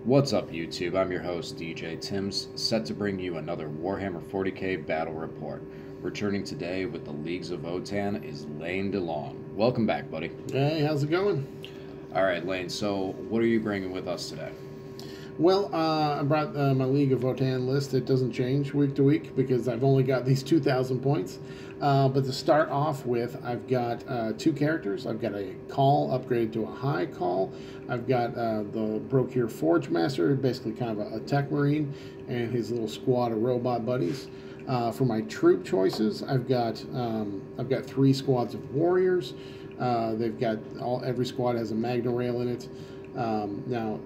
What's up, YouTube? I'm your host, DJ Timms, set to bring you another Warhammer 40k battle report. Returning today with the Leagues of Votann is Lane DeLong. Welcome back, buddy. Hey, how's it going? All right, Lane, so what are you bringing with us today? Well, I brought my League of Votann list. It doesn't change week to week because I've only got these 2,000 points. But to start off with, I've got two characters. I've got a Call upgraded to a High Call. I've got the Brokir Forge Master, basically kind of a tech marine, and his little squad of robot buddies. For my troop choices, I've got three squads of warriors. They've got every squad has a Magna Rail in it. Now,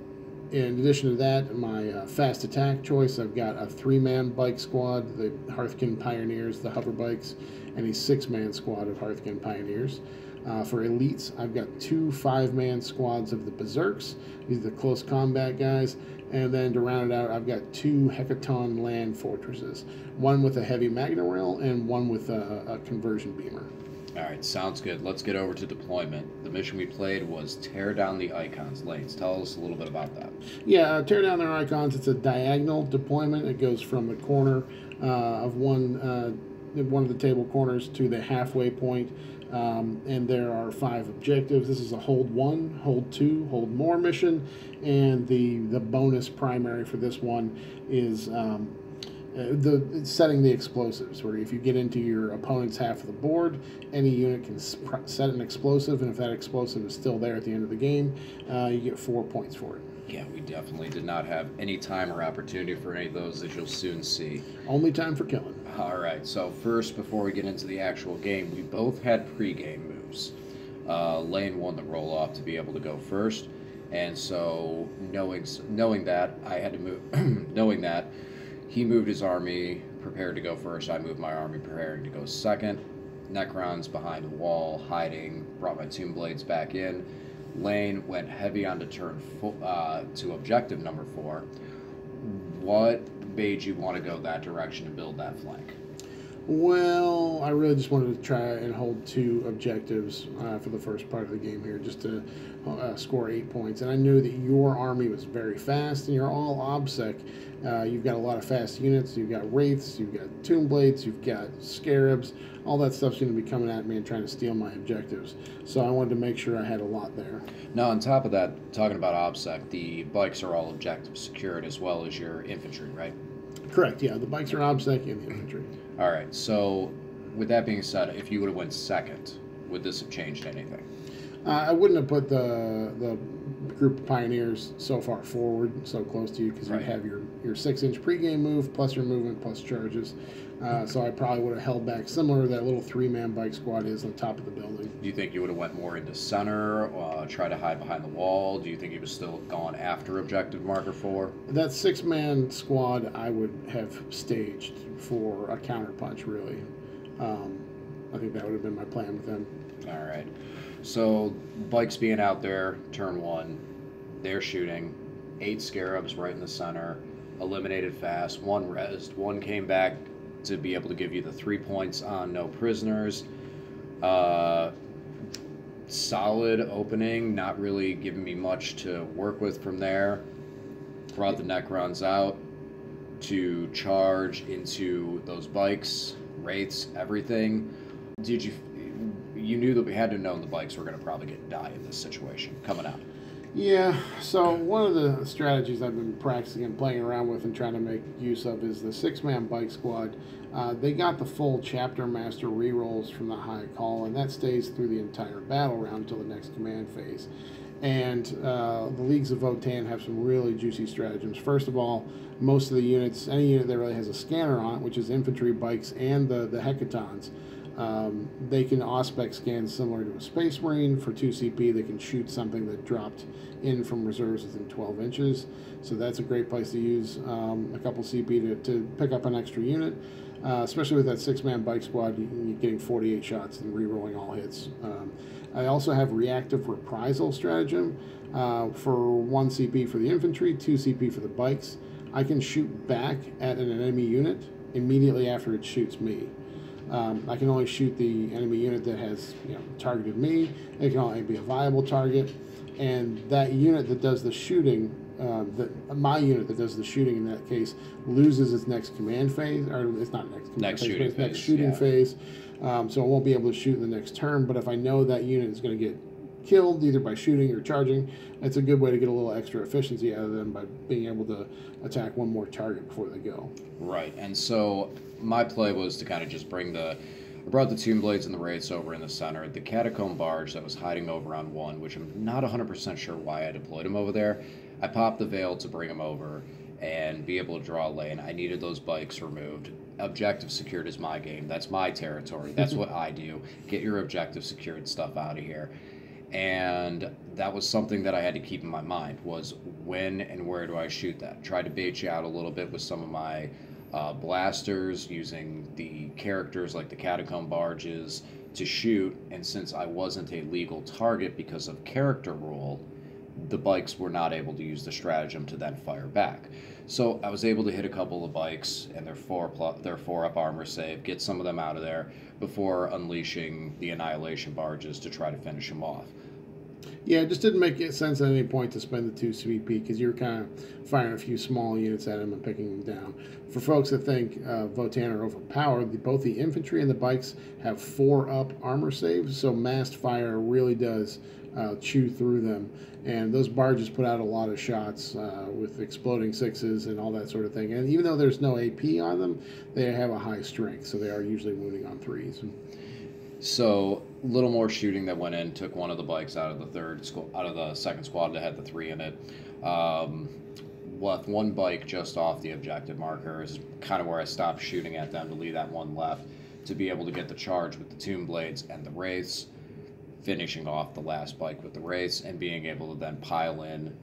in addition to that, my fast attack choice, I've got a 3-man bike squad, the Hearthkin Pioneers, the hover bikes, and a 6-man squad of Hearthkin Pioneers. For elites, I've got 2 5-man squads of the Berserks. These are the close combat guys. And then to round it out, I've got 2 Hecaton land fortresses, one with a heavy Magna Rail and one with a conversion beamer. All right, sounds good. Let's get over to deployment. The mission we played was Tear Down the Icons. Lanes, tell us a little bit about that. Yeah, Tear Down their Icons. It's a diagonal deployment. It goes from the corner of one of the table corners to the halfway point. And there are 5 objectives. This is a hold 1, hold 2, hold more mission, and the bonus primary for this one is setting the explosives, where if you get into your opponent's half of the board, any unit can set an explosive, and if that explosive is still there at the end of the game, you get 4 points for it. Yeah, we definitely did not have any time or opportunity for any of those, as you'll soon see. Only time for killing. All right, so first, before we get into the actual game, we both had pre-game moves. Lane won the roll-off to be able to go first, and so knowing that, I had to move, knowing that, he moved his army, prepared to go first. I moved my army, preparing to go second. Necrons behind the wall, hiding, brought my Tomb Blades back in. Lane went heavy onto to objective number 4. What made you want to go that direction and build that flank? Well, I really just wanted to try and hold 2 objectives for the first part of the game here, just to score 8 points. And I knew that your army was very fast, and you're all OBSEC. You've got a lot of fast units. You've got Wraiths, you've got Tomb Blades, you've got Scarabs. All that stuff's going to be coming at me and trying to steal my objectives. So I wanted to make sure I had a lot there. Now, on top of that, talking about OBSEC, the bikes are all objective secured as well as your infantry, right? Correct, yeah. The bikes are OBSEC in the infantry. All right, so with that being said, if you would have went second, would this have changed anything? I wouldn't have put the group of Pioneers so far forward, so close to you, because Right. you have your 6-inch pregame move, plus your movement, plus charges. So I probably would have held back, similar to that little 3-man bike squad is on top of the building. Do you think you would have went more into center, try to hide behind the wall? Do you think you would still gone after objective marker 4? That 6-man squad I would have staged for a counterpunch, really. I think that would have been my plan with them. All right. So bikes being out there, turn 1, they're shooting. 8 Scarabs right in the center, eliminated fast. 1 rezzed. 1 came back to be able to give you the 3 points on no prisoners. Solid opening, not really giving me much to work with from there. Brought the Necrons out to charge into those bikes, Wraiths, everything. You knew that we had to know the bikes were going to probably die in this situation coming out. Yeah, so one of the strategies I've been practicing and playing around with and trying to make use of is the 6-man bike squad. They got the full chapter master rerolls from the High Call, and that stays through the entire battle round until the next command phase. And the Leagues of Votann have some really juicy stratagems. First of all, most of the units, any unit that really has a scanner on it, which is infantry, bikes, and the Hecatons, they can Auspex scan similar to a Space Marine. For 2 CP, they can shoot something that dropped in from reserves within 12 inches. So that's a great place to use a couple CP to pick up an extra unit. Especially with that 6-man bike squad, you're getting 48 shots and re-rolling all hits. I also have reactive reprisal stratagem for 1 CP for the infantry, 2 CP for the bikes. I can shoot back at an enemy unit immediately after it shoots me. I can only shoot the enemy unit that has targeted me. It can only be a viable target. And that unit that does the shooting my unit that does the shooting in that case loses its next command phase, or it's not next command phase, but it's next shooting phase. So it won't be able to shoot in the next turn. But if I know that unit is going to get killed either by shooting or charging, it's a good way to get a little extra efficiency out of them by being able to attack one more target before they go. Right, and so my play was to kind of just I brought the Tomb Blades and the Wraiths over in the center. The Catacomb Barge that was hiding over on 1, which I'm not 100% sure why I deployed him over there. I popped the Veil to bring him over and be able to draw a lane. I needed those bikes removed. Objective secured is my game. That's my territory. That's what I do. Get your objective secured stuff out of here. And that was something that I had to keep in my mind, was when and where do I shoot that. Tried to bait you out a little bit with some of my blasters, using the characters like the Catacomb Barges to shoot, and since I wasn't a legal target because of character rule, the bikes were not able to use the stratagem to then fire back. So I was able to hit a couple of bikes and their 4+ armor save, get some of them out of there before unleashing the Annihilation Barges to try to finish them off. Yeah, it just didn't make sense at any point to spend the 2 CVP because you're kind of firing a few small units at him and picking them down. For folks that think Votann are overpowered, both the infantry and the bikes have 4+ armor saves, so massed fire really does chew through them. And those barges put out a lot of shots with exploding 6s and all that sort of thing. And even though there's no AP on them, they have a high strength, so they are usually wounding on 3s. So a little more shooting that went in, took one of the bikes out of the second squad that had the 3 in it. Left one bike just off the objective marker is kind of where I stopped shooting at them to leave that one left to be able to get the charge with the Tomb Blades and the Wraiths, finishing off the last bike with the Wraiths and being able to then pile in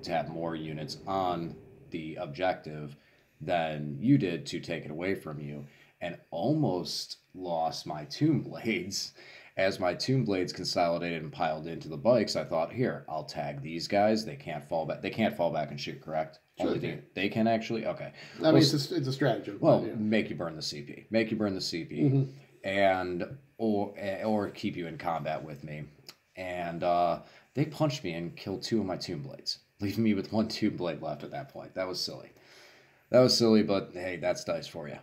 to have more units on the objective than you did to take it away from you, and almost lost my Tomb Blades. As my Tomb Blades consolidated and piled into the bikes, I thought, here, I'll tag these guys. They can't fall back. They can't fall back and shoot, correct? Sure they can actually? Okay. I mean, it's a strategy. Well, yeah. Make you burn the CP. Make you burn the CP. And or keep you in combat with me. And they punched me and killed 2 of my Tomb Blades, leaving me with 1 Tomb Blade left at that point. That was silly. But hey, that's dice for you.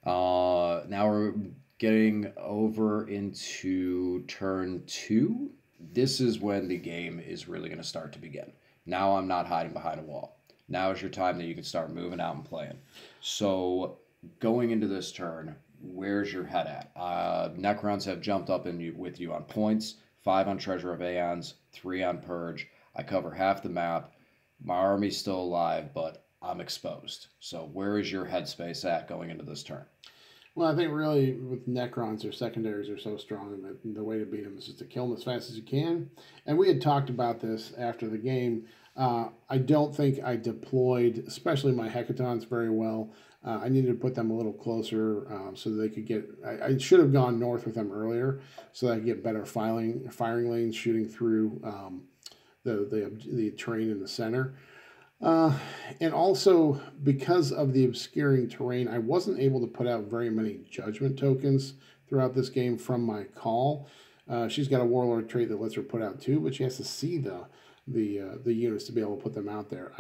Now we're getting over into turn 2. This is when the game is really going to start to begin. Now I'm not hiding behind a wall. Now is your time that you can start moving out and playing. So going into this turn, where's your head at? Necrons have jumped up with you on points, 5 on Treasure of Aeons, 3 on Purge. I cover half the map. My army's still alive, but I'm exposed. So where is your headspace at going into this turn? Well, I think really with Necrons, their secondaries are so strong that the way to beat them is just to kill them as fast as you can. And we had talked about this after the game. I don't think I deployed, especially my Hecatons, very well. I needed to put them a little closer so that they could get... I should have gone north with them earlier so that I could get better firing lanes shooting through the terrain in the center. And also, because of the obscuring terrain, I wasn't able to put out very many judgment tokens throughout this game from my call. She's got a warlord trait that lets her put out 2, but she has to see the units to be able to put them out there.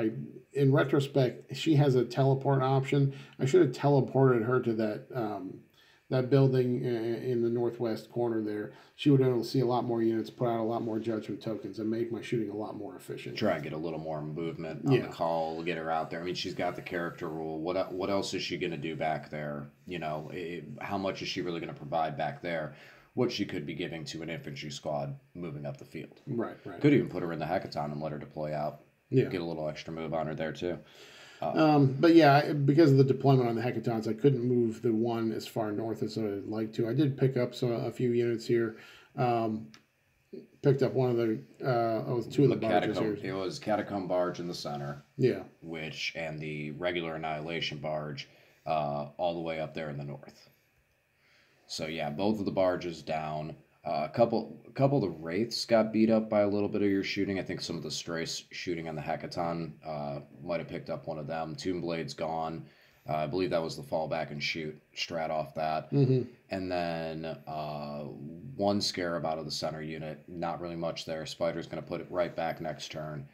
In retrospect, she has a teleport option. I should have teleported her to that building in the northwest corner there. She would be able to see a lot more units, put out a lot more judgment tokens, and make my shooting a lot more efficient. Try and get a little more movement on the call, get her out there. I mean, she's got the character rule. What else is she going to do back there? You know, how much is she really going to provide back there? What she could be giving to an infantry squad moving up the field. Right. Could even put her in the Hecaton and let her deploy out. Yeah. Get a little extra move on her there, too. But yeah, because of the deployment on the Hecatons, I couldn't move the one as far north as I'd like to. I did pick up a few units here. Picked up one of the 2 of the barges here. It was Catacomb Barge in the center. Yeah. And the regular Annihilation Barge all the way up there in the north. So yeah, both of the barges down. A couple of the Wraiths got beat up by a little bit of your shooting. I think some of the stray shooting on the Hecaton might have picked up one of them. Tomb Blade's gone. I believe that was the fall back and shoot strat off that. And then 1 scarab out of the center unit. Not really much there. Spider's going to put it right back next turn.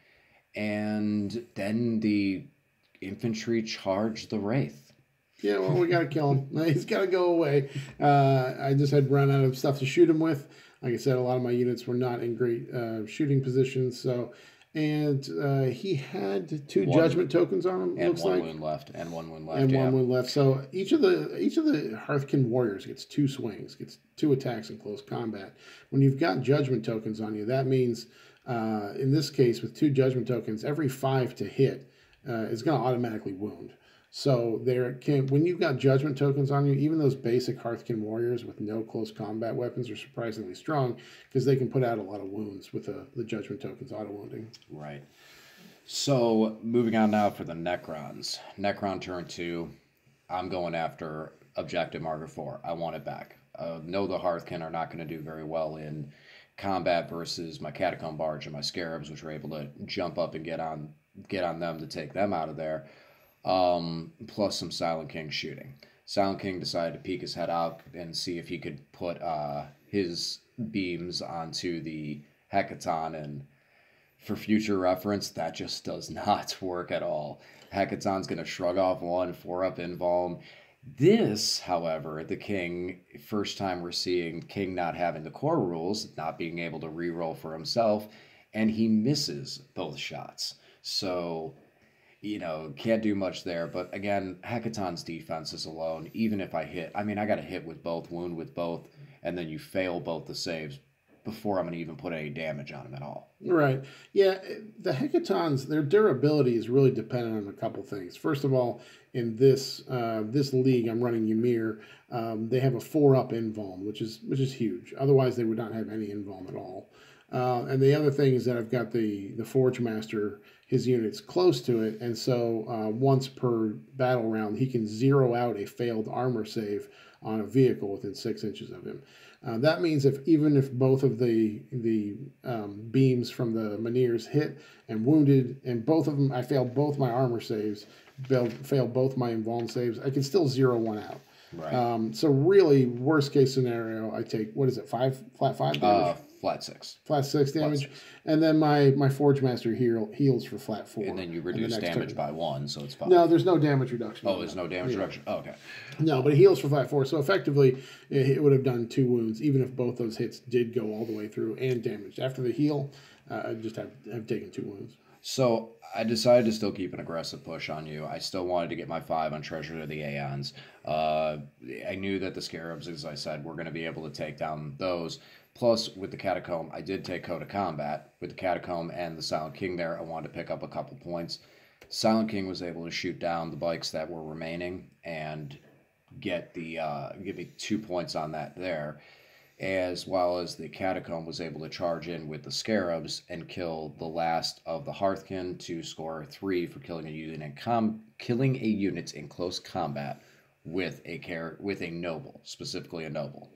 and then the infantry charged the Wraith. Yeah, well, we got to kill him. He's got to go away. I just had run out of stuff to shoot him with. Like I said, a lot of my units were not in great shooting positions. So, and he had two judgment tokens on him. And looks one like. wound left. And one wound left. And yeah. one wound left. So each of the Hearthkin warriors gets 2 swings, gets 2 attacks in close combat. When you've got judgment tokens on you, that means in this case with 2 judgment tokens, every 5 to hit is going to automatically wound. So when you've got judgment tokens on you, even those basic Hearthkin warriors with no close combat weapons are surprisingly strong because they can put out a lot of wounds with the judgment tokens auto wounding. Right. So moving on now for the Necrons. Necron turn 2. I'm going after objective marker 4. I want it back. No, the Hearthkin are not going to do very well in combat versus my Catacomb Barge and my Scarabs, which were able to jump up and get on them to take them out of there. Plus some Silent King shooting. Silent King decided to peek his head out and see if he could put his beams onto the Hecaton, and for future reference, that just does not work at all. Hecaton's going to shrug off 1, 4-up invuln. This, however, the King, first time we're seeing King not having the core rules, not being able to reroll for himself, and he misses both shots. So, can't do much there. But again, Hecaton's defenses alone, even if I hit, I got to hit with both, wound with both, and then you fail both the saves before I'm going to even put any damage on him at all. Right. Yeah, the Hecatons, their durability is really dependent on a couple things. First of all, in this league, I'm running Ymir. They have a 4-up invuln, which is huge. Otherwise, they would not have any invuln at all. And the other thing is that I've got the Forge Master, his unit's close to it, and so once per battle round, he can zero out a failed armor save on a vehicle within 6 inches of him. That means even if both of the beams from the Menhirs hit and wounded, and both of them, I failed both my armor saves, failed both my invuln saves, I can still zero one out. Right. So really, worst case scenario, I take, what is it, flat 5 damage? Flat 6. Flat 6 damage. Flat 6. And then my Forge Master heals for flat 4. And then you reduce damage by 1, so it's 5. No, there's no damage reduction. Oh, there's no damage reduction? Oh, okay. No, but it heals for flat 4. So effectively, it would have done 2 wounds, even if both those hits did go all the way through and damaged. After the heal, I just have taken 2 wounds. So I decided to still keep an aggressive push on you. I still wanted to get my 5 on Treasure of the Aeons. I knew that the Scarabs, as I said, were going to be able to take down those. Plus, with the Catacomb, I did take Code of Combat. With the Catacomb and the Silent King there, I wanted to pick up a couple points. Silent King was able to shoot down the bikes that were remaining and give me 2 points on that there, as well as the Catacomb was able to charge in with the Scarabs and kill the last of the Hearthkin to score 3 for killing a unit in close combat with a noble, specifically a noble.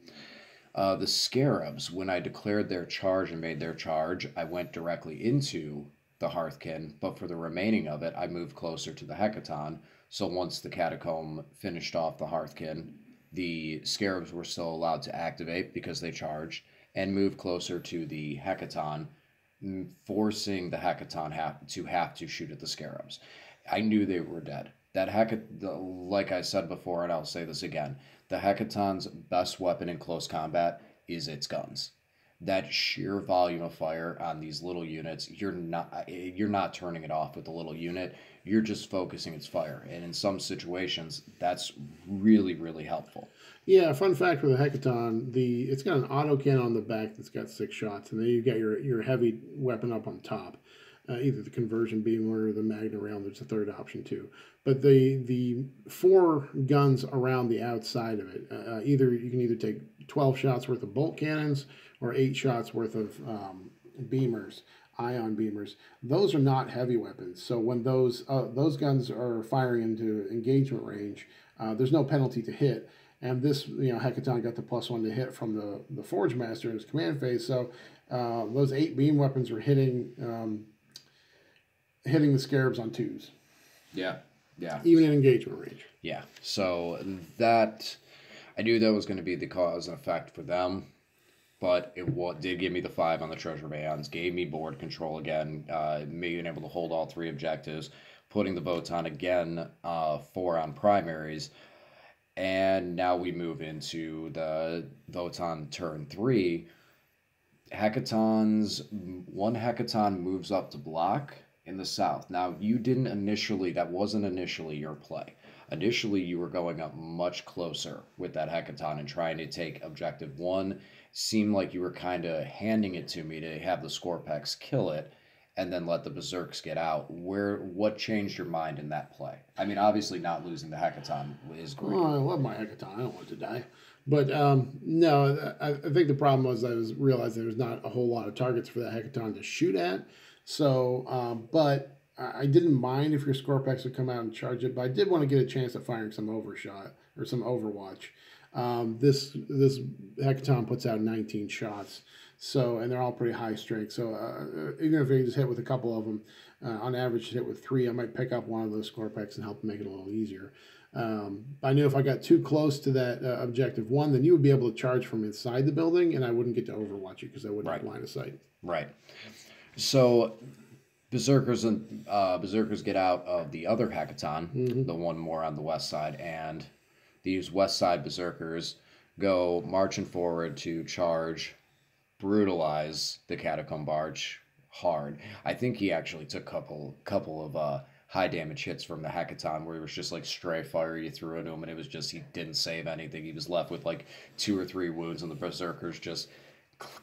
The Scarabs, when I declared their charge and made their charge, I went directly into the Hearthkin, but for the remaining of it, I moved closer to the Hecaton. So once the Catacomb finished off the Hearthkin, the Scarabs were still allowed to activate because they charged and move closer to the Hecaton, forcing the Hecaton to have to shoot at the Scarabs. I knew they were dead. Like I said before, and I'll say this again, the Hecaton's best weapon in close combat is its guns. That sheer volume of fire on these little units, you're not turning it off with the little unit. You're just focusing its fire, and in some situations, that's really, really helpful. Yeah, fun fact for the Hecaton, it's got an autocannon on the back that's got 6 shots, and then you've got your heavy weapon up on top. Either the conversion beam or the Magna Rail. There's a third option too. But the 4 guns around the outside of it, you can either take 12 shots worth of bolt cannons or 8 shots worth of beamers, ion beamers. Those are not heavy weapons. So when those guns are firing into engagement range, there's no penalty to hit. And this, Hecaton got the +1 to hit from the Forge Master in his command phase. So those 8 beam weapons were hitting the Scarabs on 2s. Yeah. Even in engagement range. Yeah. So that, I knew that was going to be the cause and effect for them. but did give me the 5 on the treasure bands, gave me board control again, being able to hold all 3 objectives, putting the Votann again 4 on primaries, and now we move into the Votann turn 3. One Hecaton moves up to block in the south. Now, that wasn't initially your play. Initially, you were going up much closer with that Hecaton and trying to take objective 1. Seemed like you were kind of handing it to me to have the Scorpex kill it and then let the Berserks get out. What changed your mind in that play? I mean, obviously not losing the Hecaton is great. Oh, I love my Hecaton. I don't want it to die. But no, I think the problem was I was realizing there was not a whole lot of targets for that Hecaton to shoot at. So, but I didn't mind if your Scorpex would come out and charge it, but I did want to get a chance at firing some overshot or some Overwatch. This Hecaton puts out 19 shots, so, and they're all pretty high strength. So even if they just hit with a couple of them, on average hit with 3, I might pick up one of those Scorpex and help make it a little easier. I knew if I got too close to that objective 1, then you would be able to charge from inside the building, and I wouldn't get to Overwatch you because I wouldn't have line of sight. Right. So Berserkers get out of the other Hecaton, the one more on the west side, and these west side Berserkers go marching forward to charge, brutalize the Catacomb Barge hard. I think he actually took a couple of high damage hits from the Hecaton where it was just like stray fire you threw into him, and it was just he didn't save anything. He was left with like 2 or 3 wounds, and the Berserkers just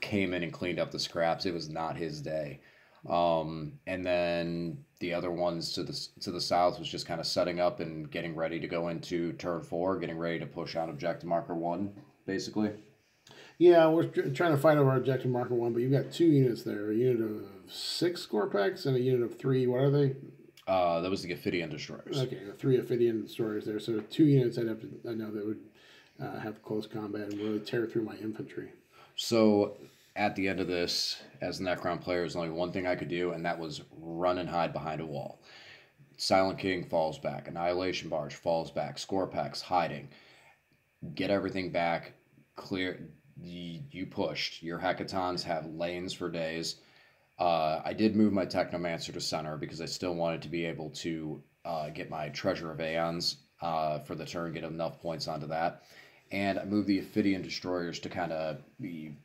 came in and cleaned up the scraps. It was not his day. And then the other ones to the south was just kind of setting up and getting ready to go into turn 4, getting ready to push out objective marker 1, basically. Yeah, we're trying to fight over objective marker 1, but you've got 2 units there. A unit of 6 Scorpex and a unit of 3. What are they? That was the Ophidian Destroyers. Okay, 3 Ophidian Destroyers there. So 2 units I know that would have close combat and really tear through my infantry. So at the end of this, as a Necron player, there's only one thing I could do, and that was run and hide behind a wall. Silent King falls back. Annihilation Barge falls back. Scorpex hiding. Get everything back. Clear. You pushed. Your Hecatons have lanes for days. I did move my Technomancer to center because I still wanted to be able to get my Treasure of Aeons for the turn, get enough points onto that. And I moved the Ophidian Destroyers to kind of be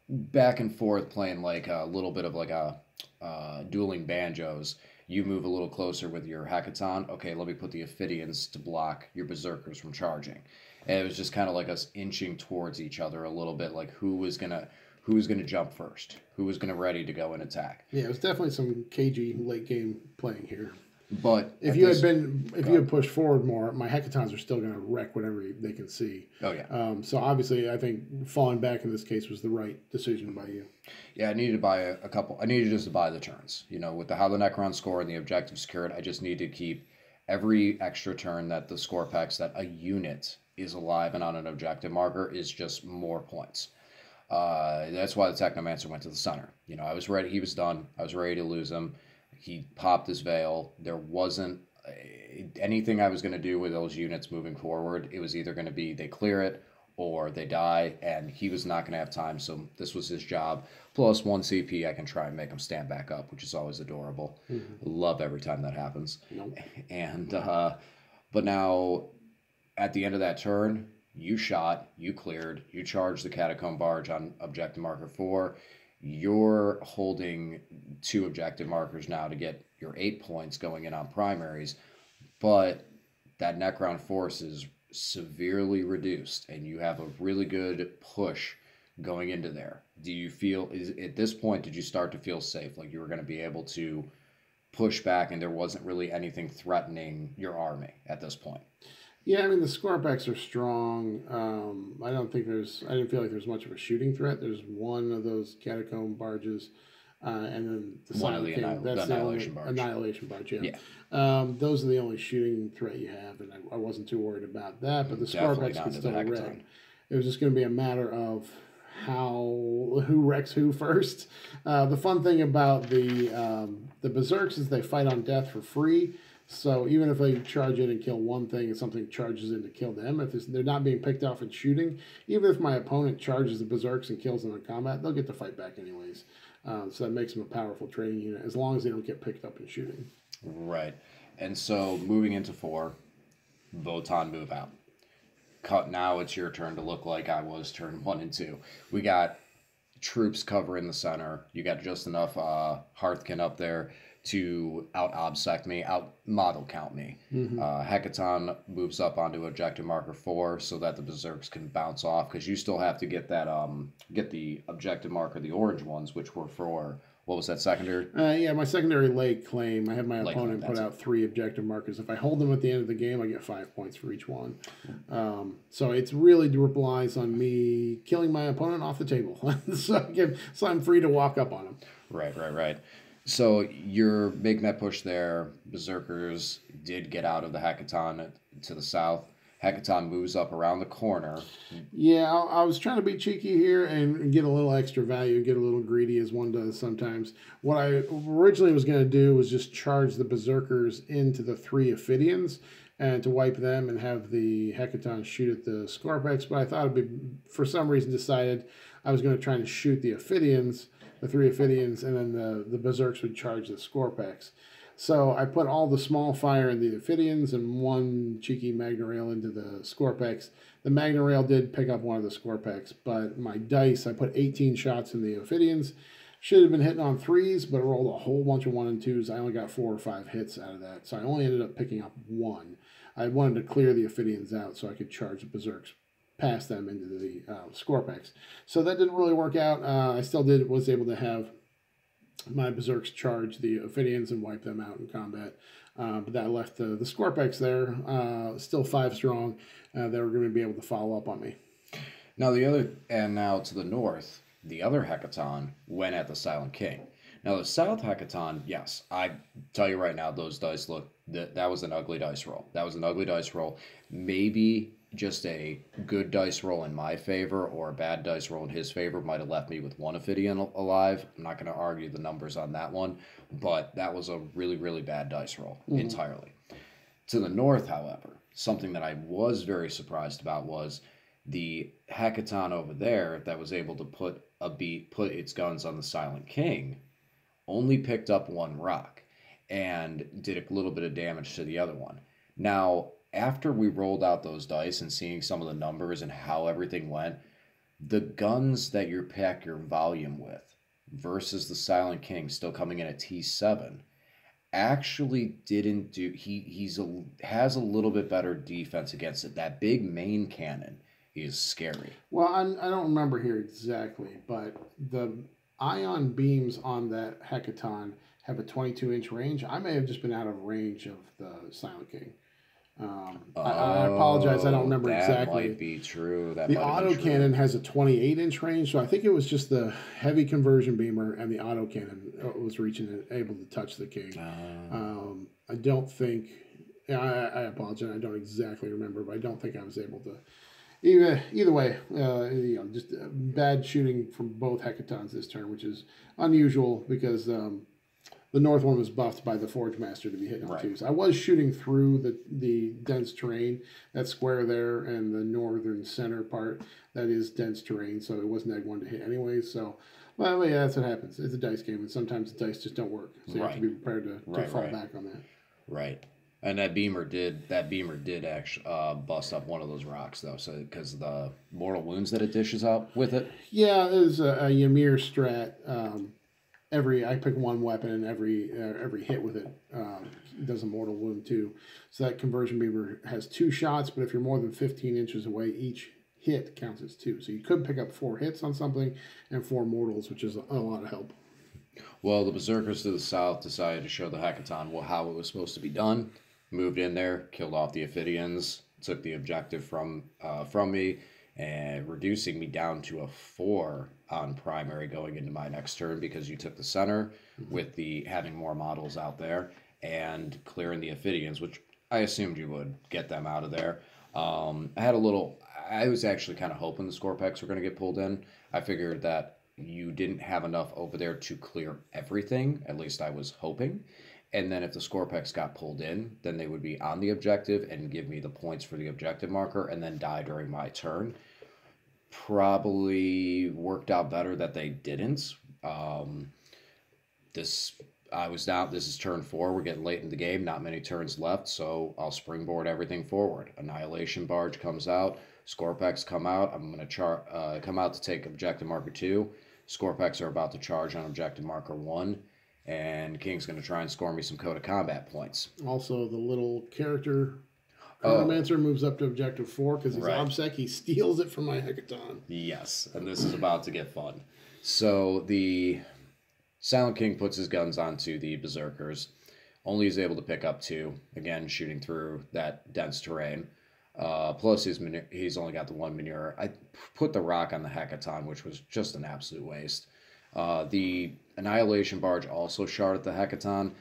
back and forth, playing like a little bit of like a dueling banjos. You move a little closer with your Hecaton. Okay, let me put the Ophidians to block your Berserkers from charging. And it was just kind of like us inching towards each other a little bit, like who was gonna jump first, who was gonna ready to go and attack. Yeah, it was definitely some cagey late game playing here. But if you had pushed forward more, my Hecatons are still going to wreck whatever they can see. Oh yeah. So obviously, I think falling back in this case was the right decision by you. Yeah, I needed to buy a couple. I needed just to buy the turns. You know, with how the Necron score and the objective secured, I just need to keep every extra turn that the Scorpex, that a unit is alive and on an objective marker, is just more points. That's why the Technomancer went to the center. You know, I was ready. He was done. I was ready to lose him. He popped his veil. There wasn't anything I was going to do with those units moving forward. It was either going to be they clear it or they die, and he was not going to have time, so this was his job. Plus 1 CP, I can try and make him stand back up, which is always adorable. Mm-hmm. Love every time that happens. Nope. And but now, at the end of that turn, you shot, you cleared, you charged the Catacomb Barge on objective marker 4. You're holding 2 objective markers now to get your 8 points going in on primaries, but that Necron force is severely reduced, and you have a really good push going into there. Do you feel, at this point, did you start to feel safe, like you were going to be able to push back and there wasn't really anything threatening your army at this point? Yeah, I mean, the Scorpex are strong. I didn't feel like there's much of a shooting threat. There's one of those Catacomb Barges, and then the Silent King. That's the Annihilation Barge. Annihilation Barge, yeah. Those are the only shooting threat you have, and I wasn't too worried about that. But the Scorpex could still wreck. It was just going to be a matter of who wrecks who first. The fun thing about the Berserks is they fight on death for free. So even if they charge in and kill one thing and something charges in to kill them, if they're not being picked off and shooting, even if my opponent charges the berserks and kills them in combat, they'll get to fight back anyways. So that makes them a powerful training unit as long as they don't get picked up and shooting. Right. And so moving into 4, Votann move out. Now it's your turn to look like I was turn 1 and 2. We got troops covering the center. You got just enough Hearthkin up there to out-obsect me, out-model count me. Hecaton moves up onto objective marker 4 so that the berserks can bounce off, because you still have to get that get the objective marker, the orange ones, which were for, what was that, secondary? Yeah, my secondary lake claim. I have my Lake opponent claim, put out 3 objective markers. If I hold them at the end of the game, I get 5 points for each one. So it's really relies on me killing my opponent off the table. so I'm free to walk up on him. Right. So you're making that push there. Berserkers did get out of the Hecaton to the south. Hecaton moves up around the corner. Yeah, I was trying to be cheeky here and get a little extra value, get a little greedy as one does sometimes. What I originally was going to do was just charge the Berserkers into the 3 Ophidians and to wipe them and have the Hecaton shoot at the Scorpex, but I thought it'd be, for some reason, decided I was going to try and shoot the Ophidians, the 3 Ophidians, and then the Berserks would charge the Scorpex. So I put all the small fire in the Ophidians and 1 cheeky Magna Rail into the Scorpex. The Magna Rail did pick up one of the Scorpex, but my dice, I put 18 shots in the Ophidians. Should have been hitting on 3s, but I rolled a whole bunch of 1 and 2s. I only got 4 or 5 hits out of that, so I only ended up picking up 1. I wanted to clear the Ophidians out so I could charge the Berserks past them into the Scorpex. So that didn't really work out. I still was able to have my Berserks charge the Ophidians and wipe them out in combat. But that left the Scorpex there, still 5 strong. They were going to be able to follow up on me. Now now to the north, the other Hecaton went at the Silent King. Now the South Hecaton, yes, I tell you right now, those dice that was an ugly dice roll. That was an ugly dice roll. Maybe just a good dice roll in my favor or a bad dice roll in his favor might have left me with 1 Ophidian alive. I'm not going to argue the numbers on that one, but that was a really, really bad dice roll entirely. To the north, however, something that I was very surprised about was the Hecaton over there that was able to put its guns on the Silent King only picked up 1 rock and did a little bit of damage to the other one. Now, after we rolled out those dice and seeing some of the numbers and how everything went, the guns that you pack your volume with versus the Silent King still coming in at T7 actually didn't do. Has a little bit better defense against it. That big main cannon is scary. Well, I don't remember here exactly, but the ion beams on that Hecaton have a 22-inch range. I may have just been out of range of the Silent King. I apologize. I don't remember exactly. That might be true. The autocannon has a 28-inch range, so I think it was just the heavy conversion beamer and the autocannon was reaching and able to touch the king. I don't think. I apologize. I don't exactly remember, but I don't think I was able to. Either way, just bad shooting from both Hecatons this turn, which is unusual because the north one was buffed by the Forge Master to be hitting on 2s. I was shooting through the dense terrain, that square there, and the northern center part. That is dense terrain, so it wasn't egg 1 to hit anyway. So, well, yeah, that's what happens. It's a dice game, and sometimes the dice just don't work. So you have to be prepared to fall back on that. Right. And that beamer did actually bust up one of those rocks though, so because of the mortal wounds that it dishes out with it. Yeah, there's a Ymir strat. I pick 1 weapon and every hit with it does a mortal wound too. So that conversion beamer has 2 shots, but if you're more than 15 inches away, each hit counts as 2. So you could pick up 4 hits on something and 4 mortals, which is a lot of help. Well, the Berserkers to the south decided to show the Hecaton how it was supposed to be done. Moved in there, killed off the Ophidians, took the objective from me, and reducing me down to a 4 on primary going into my next turn because you took the center with the having more models out there and clearing the Ophidians, which I assumed you would get them out of there. I was actually kind of hoping the Scorpex were going to get pulled in. I figured that you didn't have enough over there to clear everything. At least I was hoping. And then if the Scorpex got pulled in, then they would be on the objective and give me the points for the objective marker and then die during my turn. Probably worked out better that they didn't. This I was down. This is turn 4. We're getting late in the game. Not many turns left, so I'll springboard everything forward. Annihilation Barge comes out. Scorpex come out. I'm going to come out to take objective marker 2. Scorpex are about to charge on objective marker 1. And King's going to try and score me some code of combat points. Also, the little character Chronomancer moves up to objective 4 because he's OBSEC. He steals it from my Hecaton. Yes, and this is about to get fun. So the Silent King puts his guns onto the Berserkers. Only is able to pick up 2. Again, shooting through that dense terrain. Plus, he's only got the 1 manure. I put the rock on the Hecaton, which was just an absolute waste. The Annihilation Barge also sharded the Hecaton.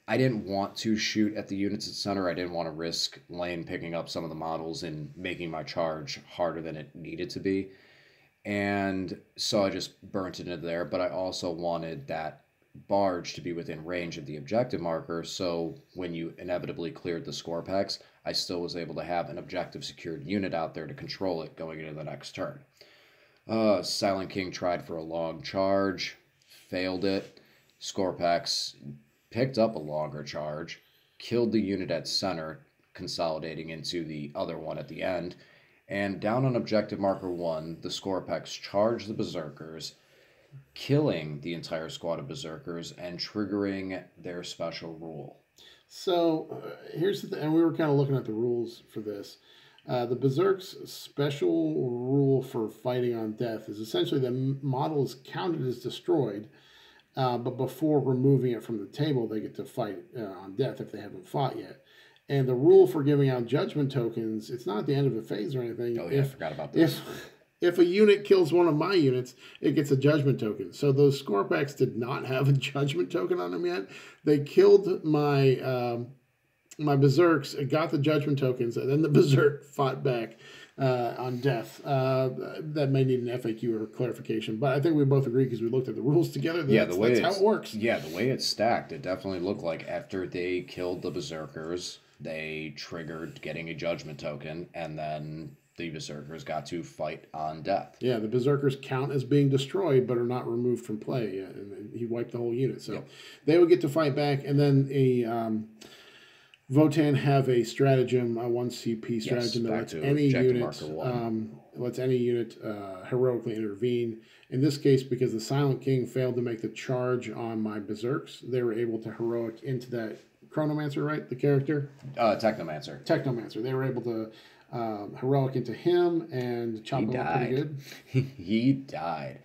I didn't want to shoot at the units at center. I didn't want to risk Lane picking up some of the models and making my charge harder than it needed to be. And so I just burnt it into there. But I also wanted that barge to be within range of the objective marker. So when you inevitably cleared the Scorpex, I still was able to have an objective secured unit out there to control it going into the next turn. Silent King tried for a long charge, failed it. Scorpex picked up a longer charge, killed the unit at center, consolidating into the other one at the end, and down on objective marker 1, the Scorpex charged the Berserkers, killing the entire squad of Berserkers and triggering their special rule. So here's the thing, and we were kind of looking at the rules for this. The Berserk's special rule for fighting on death is essentially the model is counted as destroyed, but before removing it from the table, they get to fight on death if they haven't fought yet. And the rule for giving out judgment tokens, it's not at the end of a phase or anything. Oh, yeah, I forgot about this. If a unit kills one of my units, it gets a judgment token. So those Scorpex did not have a judgment token on them yet. They killed my my Berserks, got the judgment tokens, and then the Berserk fought back on death. That may need an FAQ or clarification, but I think we both agree because we looked at the rules together. That's how it works. Yeah, the way it's stacked, it definitely looked like after they killed the Berserkers, they triggered getting a judgment token, and then the Berserkers got to fight on death. Yeah, the Berserkers count as being destroyed, but are not removed from play. And he wiped the whole unit, so they would get to fight back, and then Votann have a stratagem, a 1 CP stratagem that lets any unit heroically intervene. In this case, because the Silent King failed to make the charge on my Berserks, they were able to heroic into that Chronomancer, right? The character? Technomancer. Technomancer. They were able to heroic into him and chop him up pretty good. He died.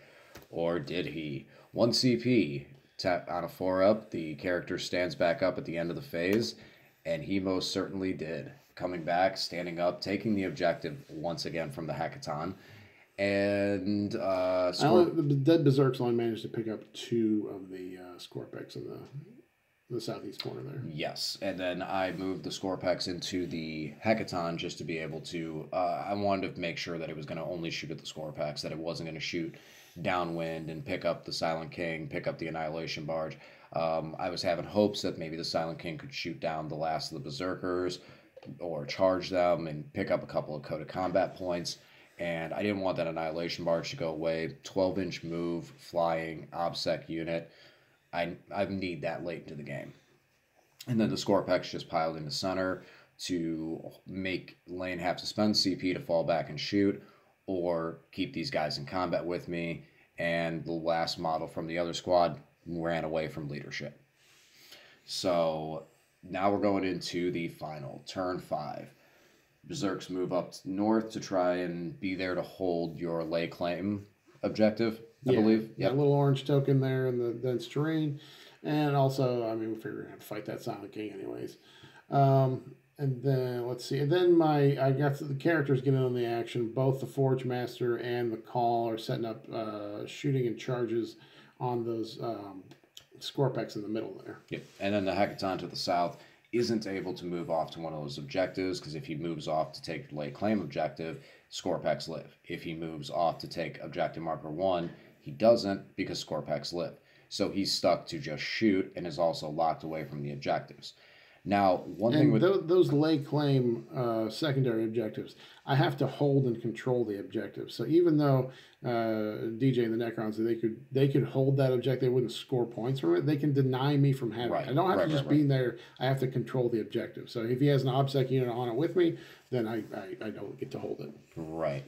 Or did he? 1 CP. Tap on a 4-up. The character stands back up at the end of the phase. And he most certainly did. Coming back, standing up, taking the objective once again from the Hecaton. And the dead Berserks only managed to pick up 2 of the Scorpex in the southeast corner there. Yes, and then I moved the Scorpex into the Hecaton just to be able to... I wanted to make sure that it was going to only shoot at the Scorpex, that it wasn't going to shoot downwind and pick up the Silent King, pick up the Annihilation Barge. I was having hopes that maybe the Silent King could shoot down the last of the Berserkers or charge them and pick up a couple of code of combat points. And I didn't want that Annihilation Barge to go away. 12-inch move, flying, OBSEC unit. I need that late into the game. And then the Scorpex just piled into center to make Lane have to spend CP to fall back and shoot, or keep these guys in combat with me. And the last model from the other squad ran away from leadership. So now we're going into the final, turn 5. Berserks move up north to try and be there to hold your lay claim objective, I believe. Yeah, a little orange token there in the dense terrain. And also, I mean, we figured we're going to fight that Silent King anyways. And then, let's see. And then I got the characters getting on the action. Both the Forge Master and the Call are setting up shooting and charges on those Scorpex in the middle there. Yep. And then the Hecaton to the south isn't able to move off to one of those objectives, because if he moves off to take lay claim objective, Scorpex live. If he moves off to take objective marker 1, he doesn't, because Scorpex live. So he's stuck to just shoot and is also locked away from the objectives. Now, one thing And with those lay claim secondary objectives, I have to hold and control the objective. So even though DJ and the Necrons, they could hold that objective, they wouldn't score points from it. They can deny me from having right, it. I don't have right, to just right, right. be there. I have to control the objective. So if he has an OBSEC unit on it with me, then I don't get to hold it. Right.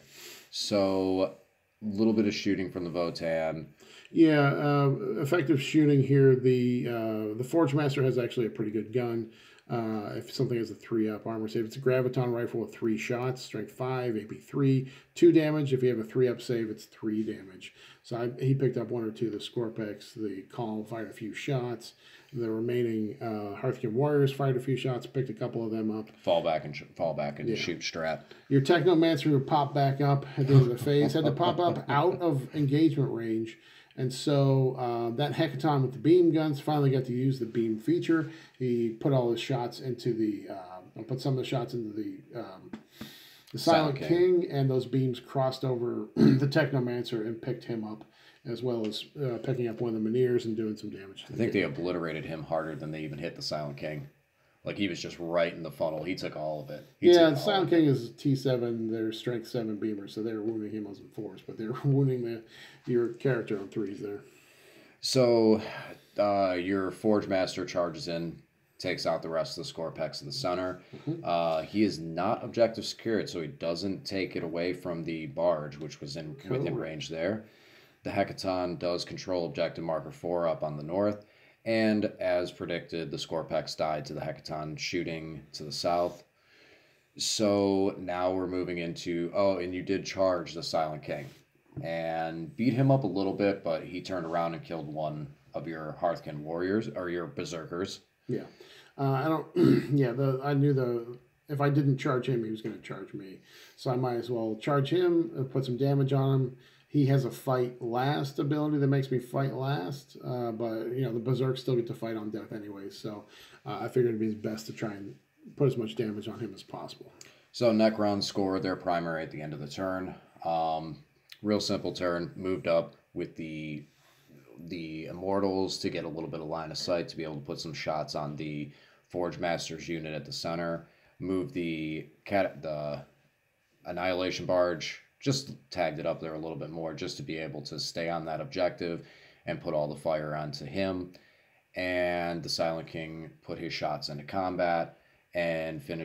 So a little bit of shooting from the Votann. Yeah, effective shooting here. The Forge Master has actually a pretty good gun. If something has a 3-up armor save, it's a graviton rifle with 3 shots, strength 5, AP 3, 2 damage. If you have a 3-up save, it's 3 damage. So he picked up 1 or 2 of the Scorpex. The Call fired a few shots. The remaining Hearthkin Warriors fired a few shots, picked a couple of them up. Fall back and shoot strat. Your Technomancer would pop back up at the end of the phase. Had to pop up out of engagement range. And so that Hecaton with the beam guns finally got to use the beam feature. He put all his shots into put some of the shots into the Silent King, and those beams crossed over the Technomancer and picked him up, as well as picking up one of the Mineers and doing some damage. I think they obliterated him harder than they even hit the Silent King. Like, he was just right in the funnel. He took all of it. The Silent King is T7, they're strength 7 beamers, so they're wounding him on 4s, but they're wounding your character on 3s there. So, your Forge Master charges in, takes out the rest of the Scorpex in the center. Mm-hmm. He is not objective secured, so he doesn't take it away from the Barge, which was within range there. The Hecaton does control objective marker 4 up on the north. And as predicted, the Scorpex died to the Hecaton shooting to the south. So now we're moving into... Oh, and you did charge the Silent King. And beat him up a little bit, but he turned around and killed one of your Hearthkin Warriors, or your Berserkers. Yeah. I don't... I knew if I didn't charge him, he was going to charge me. So I might as well charge him, put some damage on him. He has a fight last ability that makes me fight last, but the Berserk still get to fight on death anyway. So I figured it'd be best to try and put as much damage on him as possible. So Necrons scored their primary at the end of the turn. Real simple turn. Moved up with the Immortals to get a little bit of line of sight to be able to put some shots on the Forge Master's unit at the center. Moved the Annihilation Barge. Just tagged it up there a little bit more just to be able to stay on that objective and put all the fire onto him. And the Silent King put his shots into combat and put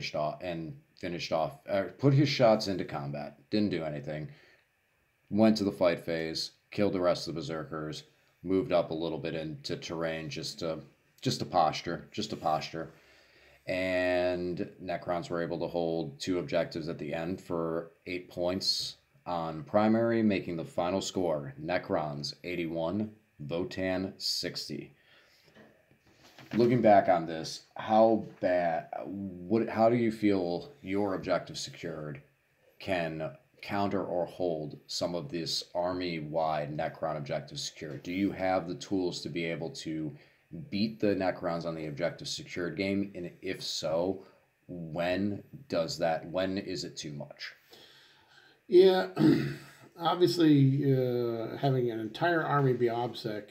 his shots into combat. Didn't do anything. Went to the fight phase, killed the rest of the Berserkers, moved up a little bit into terrain just to posture. And Necrons were able to hold 2 objectives at the end for 8 points on primary, making the final score Necrons 81, Votann 60. Looking back on this, how do you feel your objective secured can counter or hold some of this army-wide Necron objective secured? Do you have the tools to be able to beat the Necrons on the objective secured game? And if so, when is it too much? Yeah, obviously having an entire army be OBSEC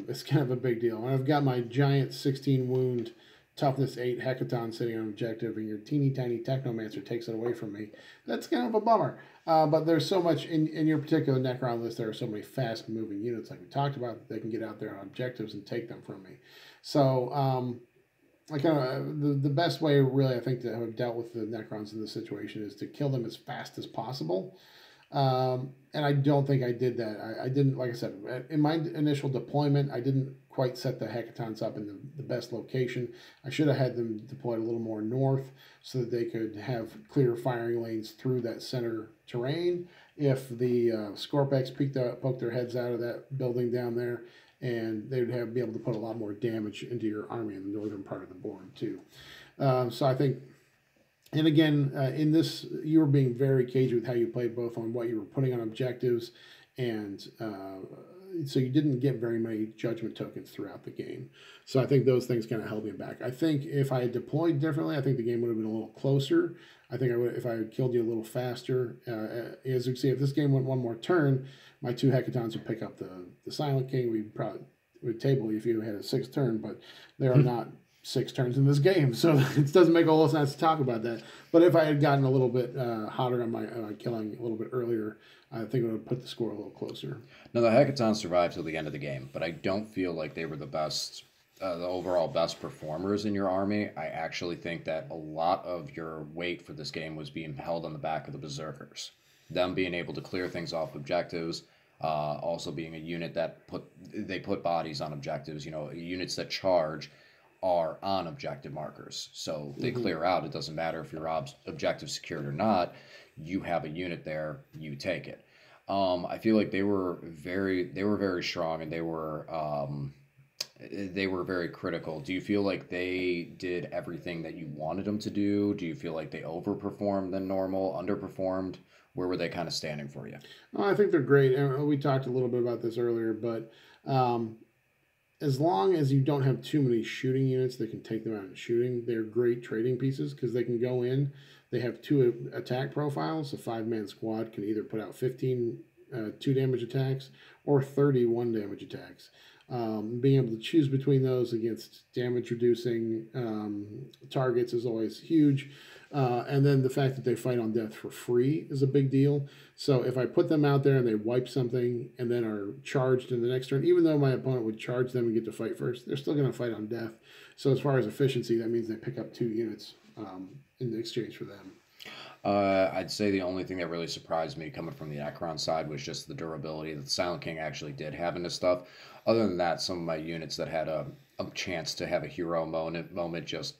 is kind of a big deal. And I've got my giant 16 wound, toughness 8 Hecaton sitting on objective, and your teeny tiny Technomancer takes it away from me. That's kind of a bummer. But there's so much in your particular Necron list. There are so many fast moving units, like we talked about, that they can get out there on objectives and take them from me. So the best way, really, I think, to have dealt with the Necrons in this situation is to kill them as fast as possible. And I don't think I did that. I didn't, like I said, in my initial deployment, I didn't quite set the Hecatons up in the best location. I should have had them deployed a little more north so that they could have clear firing lanes through that center terrain. If the Scorpex poked their heads out of that building down there, and they would be able to put a lot more damage into your army in the northern part of the board too. So I think, and again, in this, you were being very cagey with how you played, both on what you were putting on objectives, and so you didn't get very many judgment tokens throughout the game. So I think those things kind of held me back. I think if I had deployed differently, I think the game would have been a little closer. I think if I had killed you a little faster. As you can see, if this game went one more turn, my 2 Hecatons would pick up the Silent King. We'd probably would table you if you had a 6th turn, but there are not 6 turns in this game, so it doesn't make a whole sense to talk about that. But if I had gotten a little bit hotter on my killing a little bit earlier, I think it would put the score a little closer. Now, the Hackathon survived till the end of the game, but I don't feel like they were the best, the overall best performers in your army. I actually think that a lot of your weight for this game was being held on the back of the Berserkers. Them being able to clear things off objectives, also being a unit that put bodies on objectives. You know, units that charge are on objective markers, so they clear out. It doesn't matter if your objective secured or not. You have a unit there, you take it. I feel like they were very strong, and they were very critical. Do you feel like they did everything that you wanted them to do? Do you feel like they overperformed than normal, underperformed? Where were they kind of standing for you? Oh, I think they're great, and we talked a little bit about this earlier, but as long as you don't have too many shooting units that can take them out in shooting, they're great trading pieces because they can go in. They have 2 attack profiles. A 5-man squad can either put out 15 2 damage attacks or 30 1 damage attacks. Being able to choose between those against damage reducing targets is always huge. And then the fact that they fight on death for free is a big deal. So if I put them out there and they wipe something and then are charged in the next turn, even though my opponent would charge them and get to fight first, they're still going to fight on death. So as far as efficiency, that means they pick up 2 units in exchange for them. I'd say the only thing that really surprised me coming from the Necron side was just the durability that the Silent King actually did have in this stuff. Other than that, some of my units that had a chance to have a hero moment just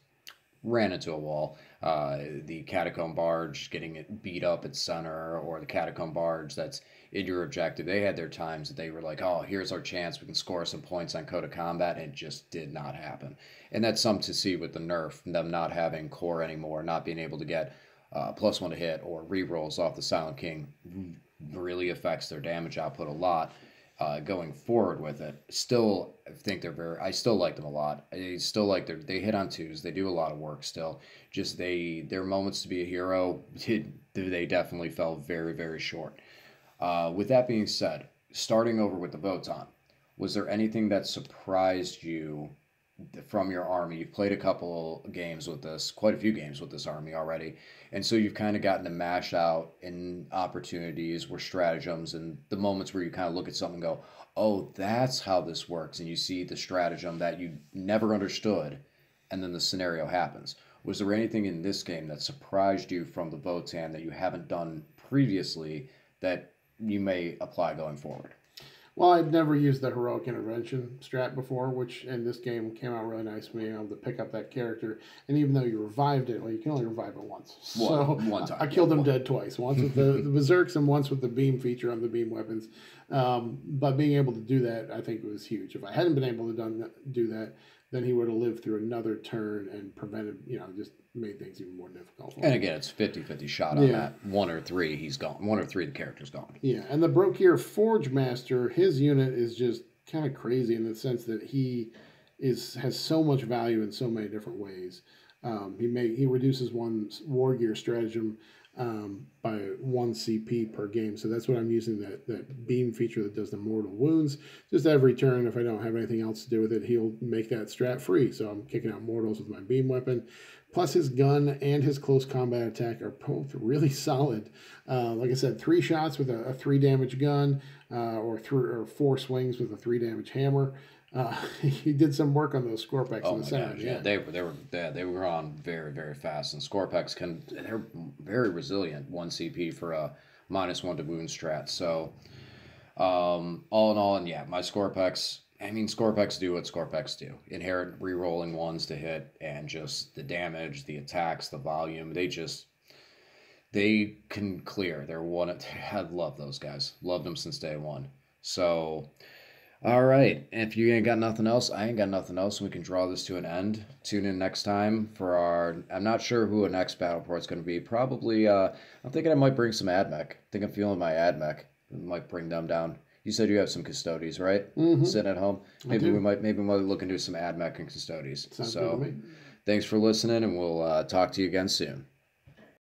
ran into a wall. The Catacomb Barge getting it beat up at center, or the Catacomb Barge that's in your objective. They had their times that they were like, oh, here's our chance. We can score some points on Code of Combat, and it just did not happen. And that's something to see with the nerf, them not having core anymore, not being able to get +1 to hit or rerolls off the Silent King really affects their damage output a lot. Going forward with it, still think I still like them a lot. I still like they hit on 2s. They do a lot of work still. Just their moments to be a hero, they definitely fell very short. With that being said, starting over with the Votann, was there anything that surprised you from your army? You've played a couple games with this, quite a few games with this army already, and so you've kind of gotten to mash out in opportunities where stratagems and the moments where you kind of look at something and go, oh, that's how this works, and you see the stratagem that you never understood, and then the scenario happens. Was there anything in this game that surprised you from the Votann that you haven't done previously that you may apply going forward? Well, I'd never used the heroic intervention strat before, which in this game came out really nice, being able to pick up that character. And even though you revived it, well, you can only revive it once. One time. I killed him dead twice, once with the Berserks and once with the beam feature on the beam weapons. But being able to do that, I think, was huge. If I hadn't been able to do that, then he would have lived through another turn and prevented, just made things even more difficult. And again, it's 50-50 shot on that. 1 or 3, he's gone. 1 or 3, the character's gone. Yeah, and the Brokir Forge Master, his unit is just kind of crazy in the sense that he has so much value in so many different ways. He reduces one's war gear stratagem by 1 CP per game. So that's what I'm using, that beam feature that does the mortal wounds. Just every turn, if I don't have anything else to do with it, he'll make that strat free. So I'm kicking out mortals with my beam weapon. Plus his gun and his close combat attack are both really solid. Like I said, 3 shots with a 3 damage gun, or 4 swings with a 3 damage hammer. He did some work on those Scorpex in the center. Yeah, they were on very fast, and Scorpex they're very resilient. 1 CP for a -1 to wound strat. So all in all, and my Scorpex. I mean, Scorpex do what Scorpex do. Inherit re-rolling 1s to hit, and just the damage, the attacks, the volume. They can clear. They're one. I love those guys. Loved them since day 1. So. All right. If you ain't got nothing else, I ain't got nothing else. We can draw this to an end. Tune in next time for I'm not sure who our next battle port's going to be. Probably, I'm thinking I might bring some AdMech. I think I'm feeling my AdMech. Might bring them down. You said you have some Custodes, right? Mm-hmm. Sitting at home. Maybe we might look into some AdMech and Custodes. Sounds good to me. Thanks for listening, and we'll talk to you again soon.